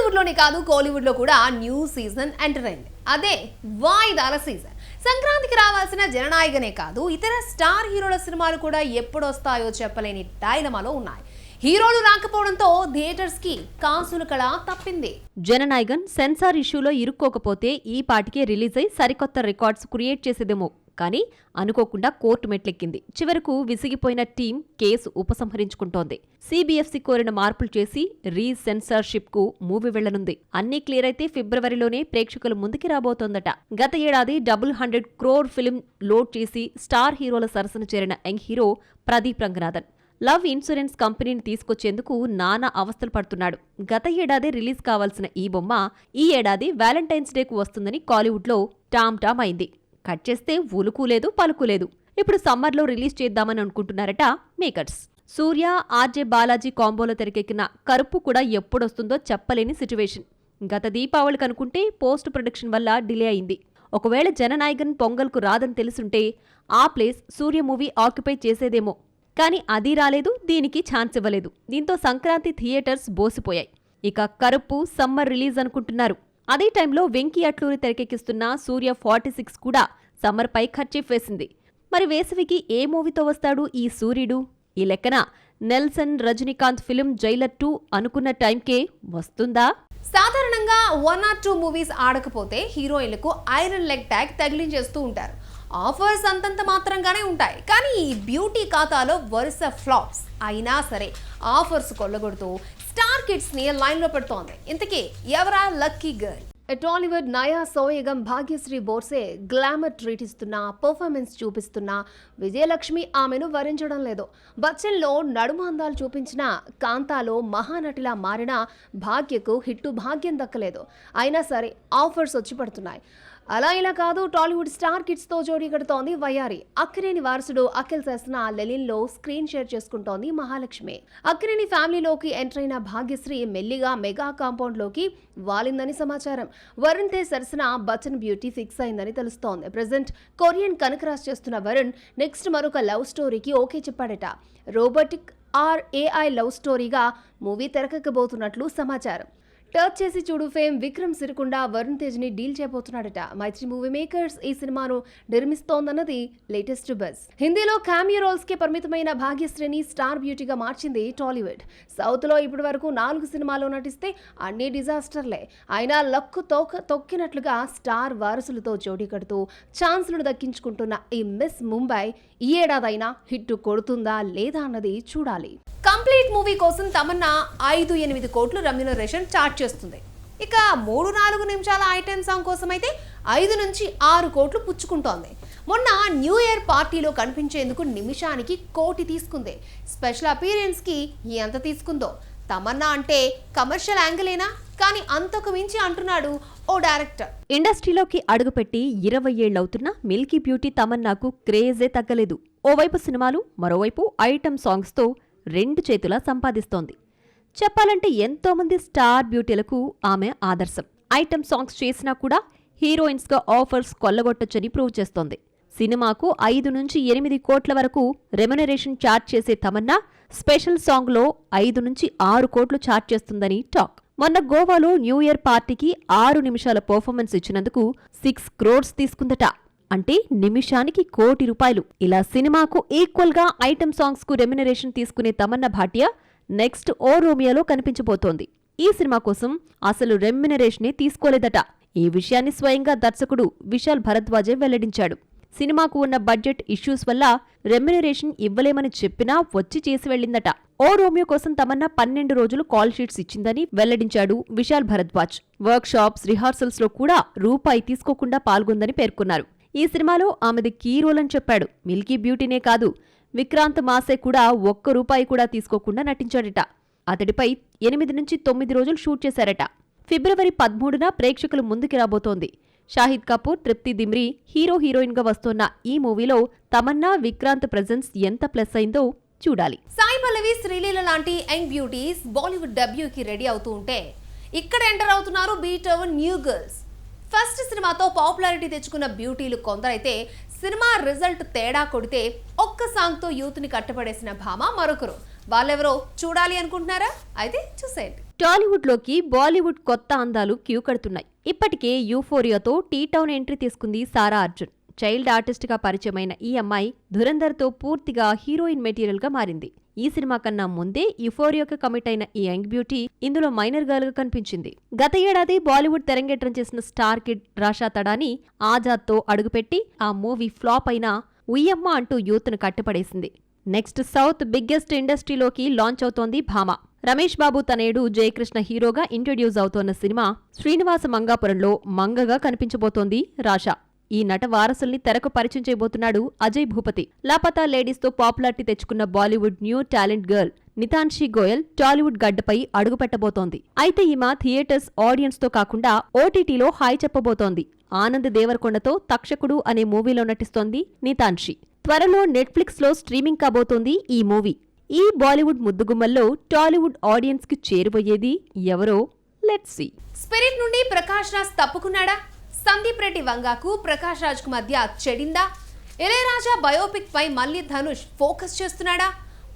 టాలీవుడ్లోనే కాదు కోలీవుడ్లో కూడా న్యూ సీజన్ ఎంటర్ అయింది. అదే వాయిదాల సీజన్. సంక్రాంతికి రావాల్సిన జననాయకనే కాదు ఇతర స్టార్ హీరోల సినిమాలు కూడా ఎప్పుడొస్తాయో చెప్పలేని డైలమాలో ఉన్నాయి. హీరోలు రాకపోవడంతో థియేటర్స్ కి కాసుల కళ తప్పింది. జననాయకన్ సెన్సార్ ఇష్యూలో ఇరుక్కోకపోతే ఈ పాటికే రిలీజ్ అయి సరికొత్త రికార్డ్స్ క్రియేట్ చేసేదేమో. కానీ అనుకోకుండా కోర్టు మెట్లెక్కింది. చివరకు విసిగిపోయిన టీం కేసు ఉపసంహరించుకుంటోంది. సిబిఎఫ్సి కోరిన మార్పులు చేసి రీసెన్సార్షిప్ కు మూవీ వెళ్లనుంది. అన్నీ క్లియర్ అయితే ఫిబ్రవరిలోనే ప్రేక్షకుల ముందుకి రాబోతోందట. గత ఏడాది 100 crore ఫిల్మ్ లోడ్ చేసి స్టార్ హీరోల సరసన చేరిన young hero Pradeep Ranganathan love insurance కంపెనీని తీసుకొచ్చేందుకు నానా అవస్థలు పడుతున్నాడు. గత ఏడాది రిలీజ్ కావాల్సిన ఈ బొమ్మ ఈ ఏడాది వ్యాలంటైన్స్ డేకు వస్తుందని కాలీవుడ్లో టామ్ అయింది. కట్ చేస్తే ఉలుకులేదు పలుకులేదు. ఇప్పుడు సమ్మర్లో రిలీజ్ చేద్దామని అనుకుంటున్నారట మేకర్స్. సూర్య ఆర్జే బాలాజీ కాంబోలో తెరకెక్కిన కరుపు కూడా ఎప్పుడొస్తుందో చెప్పలేని సిచ్యువేషన్. గత దీపావళికి అనుకుంటే పోస్ట్ ప్రొడక్షన్ వల్ల డిలే అయింది. ఒకవేళ జననాయకన్ పొంగల్కు రాదని తెలుసుంటే ఆ ప్లేస్ సూర్య మూవీ ఆక్యుపై చేసేదేమో. కానీ అది రాలేదు, దీనికి ఛాన్స్ ఇవ్వలేదు. దీంతో సంక్రాంతి థియేటర్స్ బోసిపోయాయి. ఇక కరుపు సమ్మర్ రిలీజ్ అనుకుంటున్నారు. అదే టైంలో వెంకీ అట్లూరి తెరకెక్కిస్తున్న సూర్య 46 కూడా సమ్మర్ పై ఖర్చీఫ్ వేసింది. మరి వేసవికి ఏ మూవీతో వస్తాడు ఈ సూర్యుడు? ఈ లెక్కన నెల్సన్ రజనీకాంత్ ఫిల్మ్ జైలర్ 2 అనుకున్న టైంకే వస్తుందా? సాధారణంగా 1 or 2 మూవీస్ ఆడకపోతే హీరోయిన్లకు ఐరన్ లెగ్ ట్యాగ్ తగిలించేస్తూ ఉంటారు. ఆఫర్స్ అంతంత మాత్రంగానే ఉంటాయి. కానీ ఈ బ్యూటీ ఖాతాలో వరుస ఫ్లాప్స్ అయినా సరే ఆఫర్స్ కొల్లగొడుతూ స్టార్ కిడ్స్ ని లైన్ లో పెడుతోంది. ఇంతకీ ఎవరా లక్కీ గర్ల్? టాలీవుడ్ నయా సోయగం భాగ్యశ్రీ బోర్సే గ్లామర్ ట్రీట్ ఇస్తున్నా, పర్ఫార్మెన్స్ చూపిస్తున్నా విజయలక్ష్మి ఆమెను వరించడం లేదు. బచ్చన్లో నడుమ అందాలు చూపించిన, కాంతాలో మహానటిలా మారిన భాగ్యకు హిట్టు భాగ్యం దక్కలేదు. అయినా సరే ఆఫర్స్ వచ్చి పడుతున్నాయి. అలా ఇలా కాదు, టాలీవుడ్ స్టార్ కిడ్స్ తో జోడీ కడుతోంది వయ్యారి. అక్కినేని వారసుడు అఖిల్ సరసన లెలిన్ లో స్క్రీన్ షేర్ చేసుకుంటోంది మహాలక్ష్మి. అక్కినేని ఫ్యామిలీలోకి ఎంటర్ అయిన భాగ్యశ్రీ మెల్లిగా మెగా కాంపౌండ్ లోకి వాలిందని సమాచారం. వరుణ్ తేజ్ సరసన బచ్చన్ బ్యూటీ ఫిక్స్ అయిందని తెలుస్తోంది. ప్రెజెంట్ కొరియన్ కనకరాజ్ చేస్తున్న వరుణ్ నెక్స్ట్ మరొక లవ్ స్టోరీకి ఓకే చెప్పాడట. రోబోటిక్ AI లవ్ స్టోరీగా మూవీ తెరకెక్కబోతున్నట్లు సమాచారం. టచ్ చేసి చూడు ఫేమ్ విక్రమ్ సిరికొండ వరుణ్ తేజ్ ని డీల్ చేయబోతున్నాడట. మైత్రి మూవీ మేకర్స్ ఈ సినిమాను నిర్మిస్తోందన్నది లేటెస్ట్ బజ్. హిందీలో క్యామియో రోల్స్ కి పరిమితమైన భాగ్యశ్రీని స్టార్ బ్యూటీగా మార్చింది టాలీవుడ్. సౌత్ లో ఇప్పటి వరకు 4 సినిమాల్లో నటిస్తే అన్ని డిజాస్టర్లే. అయినా లక్కు తొక్కినట్లుగా స్టార్ వారసులతో జోడీ కడుతూ ఛాన్స్లను దక్కించుకుంటున్న ఈ మిస్ ముంబై ఈ ఏడాదైనా హిట్ కొడుతుందా లేదా అన్నది చూడాలి. కంప్లీట్ మూవీ కోసం తమన్నా 5-8 కోట్లు రెమ్యునరేషన్ చార్జ్ చేస్తుంది. ఇక 3-4 నిమిషాల ఐటెం సాంగ్ కోసం అయితే 5 నుంచి 6 కోట్లు పుచ్చుకుంటోంది. మొన్న న్యూ ఇయర్ పార్టీలో కనిపించేందుకు నిమిషానికి 1 కోటి తీసుకుంది. స్పెషల్ అపీరియన్స్ కి ఎంత తీసుకుందో. తమన్నా అంటే కమర్షియల్ యాంగిలేనా? కానీ అంతకు మించి అంటున్నాడు ఓ డైరెక్టర్. ఇండస్ట్రీలోకి అడుగుపెట్టి 20 ఏళ్లవుతున్నా మిల్కీ బ్యూటీ తమన్నాకు క్రేజే తగ్గలేదు. ఓవైపు సినిమాలు, మరోవైపు ఐటెం సాంగ్స్ తో 2 చేతులా సంపాదిస్తోంది. చెప్పాలంటే ఎంతోమంది స్టార్ బ్యూటీలకు ఆమె ఆదర్శం. ఐటెం సాంగ్స్ చేసినా కూడా హీరోయిన్స్ గా ఆఫర్స్ కొల్లగొట్టొచ్చని ప్రూవ్ చేస్తోంది. సినిమాకు 5 నుంచి 8 కోట్ల వరకు రెమ్యునరేషన్ చార్జ్ చేసే తమన్నా స్పెషల్ సాంగ్ లో 5 నుంచి 6 కోట్లు చార్జ్ చేస్తుందని టాక్. మొన్న గోవాలో న్యూ ఇయర్ పార్టీకి 6 నిమిషాల పర్ఫార్మెన్స్ ఇచ్చినందుకు 6 crores తీసుకుందట. అంటే నిమిషానికి 1 కోటి రూపాయలు. ఇలా సినిమాకు ఈక్వల్ గా ఐటెం సాంగ్స్ కు రెమ్యునరేషన్ తీసుకునే తమన్నా భాటియా నెక్స్ట్ ఓ రోమియోలో కనిపించబోతోంది. ఈ సినిమా కోసం అసలు రెమ్యునరేషనే తీసుకోలేదట. ఈ విషయాన్ని స్వయంగా దర్శకుడు విశాల్ భరద్వాజే వెల్లడించాడు. సినిమాకు ఉన్న బడ్జెట్ ఇష్యూస్ వల్ల రెమ్యునరేషన్ ఇవ్వలేమని చెప్పినా వచ్చి చేసి వెళ్లిందట. ఓ రోమియో కోసం తమన్నా 12 రోజులు కాల్ షీట్స్ ఇచ్చిందని వెల్లడించాడు Vishal Bharadwaj. Work shops, rehearsals లో కూడా రూపాయి తీసుకోకుండా పాల్గొందని పేర్కొన్నారు. ఈ సినిమాలో ఆమెది కీ రోల్ అని చెప్పాడు. మిల్కీ బ్యూటీనే కాదు, విక్రాంత్ మాసే కూడా 1 రూపాయి కూడా తీసుకోకుండా నటించాడట. అతడిపై 8 నుంచి 9 రోజులు షూట్ చేశారట. ఫిబ్రవరి 13న ప్రేక్షకుల ముందుకి రాబోతోంది. షాహిద్ కపూర్, తృప్తి దిమ్రీ హీరోయిన్ గా వస్తోన్న ఈ మూవీలో తమన్నా, విక్రాంత్ ప్రెజెన్స్ ఎంత ప్లస్ అయిందో చూడాలి. సాయి పల్లవి, శ్రీలీల లాంటి యంగ్ బ్యూటీస్ బాలీవుడ్ డెబ్యూకి రెడీ అవుతూ ఉంటే ఇక్కడ ఎంటర్ అవుతున్నారు beat our new girls. First సినిమాతో పాపులారిటీ తెచ్చుకున్న బ్యూటీలు కొందరైతే సినిమా రిజల్ట్ తేడా కొడితే ఒక్క సాంగ్ తో యూత్ ని కట్టపడేసిన భామ మరొకరు. వాళ్ళెవరో చూడాలి అనుకుంటున్నారా? అయితే చూసేయండి. టాలీవుడ్లోకి బాలీవుడ్ కొత్త అందాలు క్యూ కడుతున్నాయి. ఇప్పటికే యూఫోరియాతో టీ-టౌన్ ఎంట్రీ తీసుకుంది సారా అర్జున్. చైల్డ్ ఆర్టిస్ట్గా పరిచయమైన ఈ అమ్మాయి ధురంధర్తో పూర్తిగా హీరోయిన్ మెటీరియల్గా మారింది. ఈ సినిమా కన్నా ముందే యుఫోరియాకు కమిట్ అయిన ఈ యంగ్ బ్యూటీ ఇందులో మైనర్ గర్ల్ గా కనిపించింది. గత ఏడాది బాలీవుడ్ తెరంగేట్రం చేసిన స్టార్ కిడ్ రాషా తడాని ఆజాద్తో అడుగుపెట్టి ఆ మూవీ ఫ్లాప్ అయినా ఉయ్యమ్మ అంటూ యూత్ను కట్టుపడేసింది. నెక్స్ట్ సౌత్ బిగ్గెస్ట్ ఇండస్ట్రీలోకి లాంచ్ అవుతోంది భామ. రమేష్ బాబు తనేడు జయకృష్ణ హీరోగా ఇంట్రడ్యూస్ అవుతోన్న సినిమా శ్రీనివాస మంగాపురంలో మంగగా కనిపించబోతోంది రాషా. ఈ నట వారసుల్ని తెరకు పరిచయం చేయబోతున్నాడు అజయ్ భూపతి. లాపతా లేడీస్ తో పాపులారిటీ తెచ్చుకున్న Bollywood new talent girl Nitanshi Goel Tollywood గడ్డపై అడుగుపెట్టబోతోంది. అయితే ఈమె థియేటర్స్ ఆడియన్స్ తో కాకుండా ఓటీటీలో హాయ్ చెప్పబోతోంది. ఆనంద్ దేవరకొండతో తక్షకుడు అనే మూవీలో నటిస్తోంది నితాన్షి. త్వరలో నెట్ఫ్లిక్స్ లో స్ట్రీమింగ్ కాబోతోంది ఈ మూవీ. ఈ బాలీవుడ్ ముద్దుగుమ్మల్లో టాలీవుడ్ ఆడియన్స్ కి చేరువయ్యేది ఎవరో లెట్స్ సీ. స్పిరిట్ నుండి ప్రకాష్ రాజ్ తప్పుకున్నాడా? సందీప్ రెడ్డి వంగాకు ప్రకాష్ రాజ్ కు మధ్య చెడిందా? ఇళయరాజా బయోపిక్ పై మళ్ళీ ధనుష్ ఫోకస్ చేస్తున్నాడా?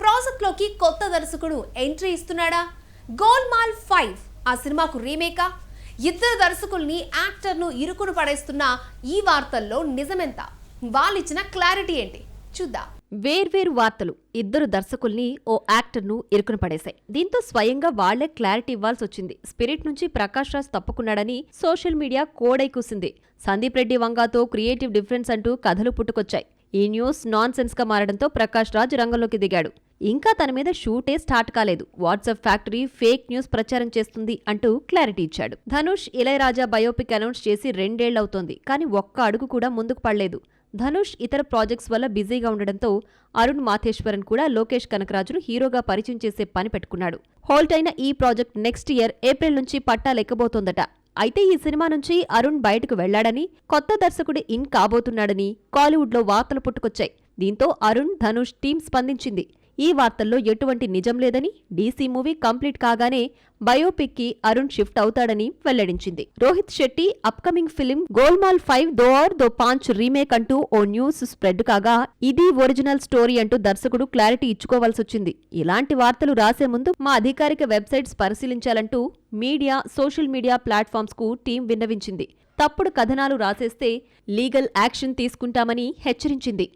ప్రాజెక్ట్ లోకి కొత్త దర్శకుడు ఎంట్రీ ఇస్తున్నాడా? గోల్మాల్ 5 ఆ సినిమాకు రీమేకా? ఇద్దరు దర్శకుల్ని యాక్టర్ను ఇరుకును పడేస్తున్న ఈ వార్తల్లో నిజమెంత? వాళ్ళిచ్చిన క్లారిటీ ఏంటి చూద్దాం. వేర్వేరు వార్తలు ఇద్దరు దర్శకుల్ని ఓ యాక్టర్ను ఇరుకున పడేశాయి. దీంతో స్వయంగా వాళ్లే క్లారిటీ ఇవ్వాల్సి వచ్చింది. స్పిరిట్ నుంచి ప్రకాష్ రాజ్ తప్పుకున్నాడని సోషల్ మీడియా కోడై కూసింది. సందీప్ రెడ్డి వంగాతో క్రియేటివ్ డిఫరెన్స్ అంటూ కథలు పుట్టుకొచ్చాయి. ఈ న్యూస్ నాన్ సెన్స్ గా మారడంతో ప్రకాష్ రాజ్ రంగంలోకి దిగాడు. ఇంకా తన మీద షూటే స్టార్ట్ కాలేదు, వాట్సాప్ ఫ్యాక్టరీ ఫేక్ న్యూస్ ప్రచారం చేస్తుంది అంటూ క్లారిటీ ఇచ్చాడు. ధనుష్ ఇళయరాజా బయోపిక్ అనౌన్స్ చేసి 2 ఏళ్లవుతోంది, కానీ ఒక్క అడుగు కూడా ముందుకు పడలేదు. ధనుష్ ఇతర ప్రాజెక్ట్స్ వల్ల బిజీగా ఉండడంతో అరుణ్ మాథేశ్వరన్ కూడా లోకేష్ కనకరాజును హీరోగా పరిచయం చేసే పని పెట్టుకున్నాడు. హోల్ట్ అయిన ఈ ప్రాజెక్ట్ నెక్స్ట్ ఇయర్ ఏప్రిల్ నుంచి పట్టాలెక్కబోతోందట. అయితే ఈ సినిమా నుంచి అరుణ్ బయటకు వెళ్లాడని, కొత్త దర్శకుడు ఇన్ కాబోతున్నాడని కాలీవుడ్లో వార్తలు పుట్టుకొచ్చాయి. దీంతో అరుణ్ ధనుష్ టీం స్పందించింది. ఈ వార్తల్లో ఎటువంటి నిజం లేదని, డీసీ మూవీ కంప్లీట్ కాగానే బయోపిక్ కి అరుణ్ షిఫ్ట్ అవుతాడని వెల్లడించింది. Rohit Shetty upcoming film Golmaal 5 Do Aur Do Paanch remake అంటూ ఓ న్యూస్ స్ప్రెడ్ కాగా ఇది ఒరిజినల్ స్టోరీ అంటూ దర్శకుడు క్లారిటీ ఇచ్చుకోవాల్సొచ్చింది. ఇలాంటి వార్తలు రాసే ముందు మా అధికారిక వెబ్సైట్స్ పరిశీలించాలంటూ మీడియా, సోషల్ మీడియా ప్లాట్ఫామ్స్ కు టీం విన్నవించింది. తప్పుడు కథనాలు రాసేస్తే లీగల్ యాక్షన్ తీసుకుంటామని హెచ్చరించింది.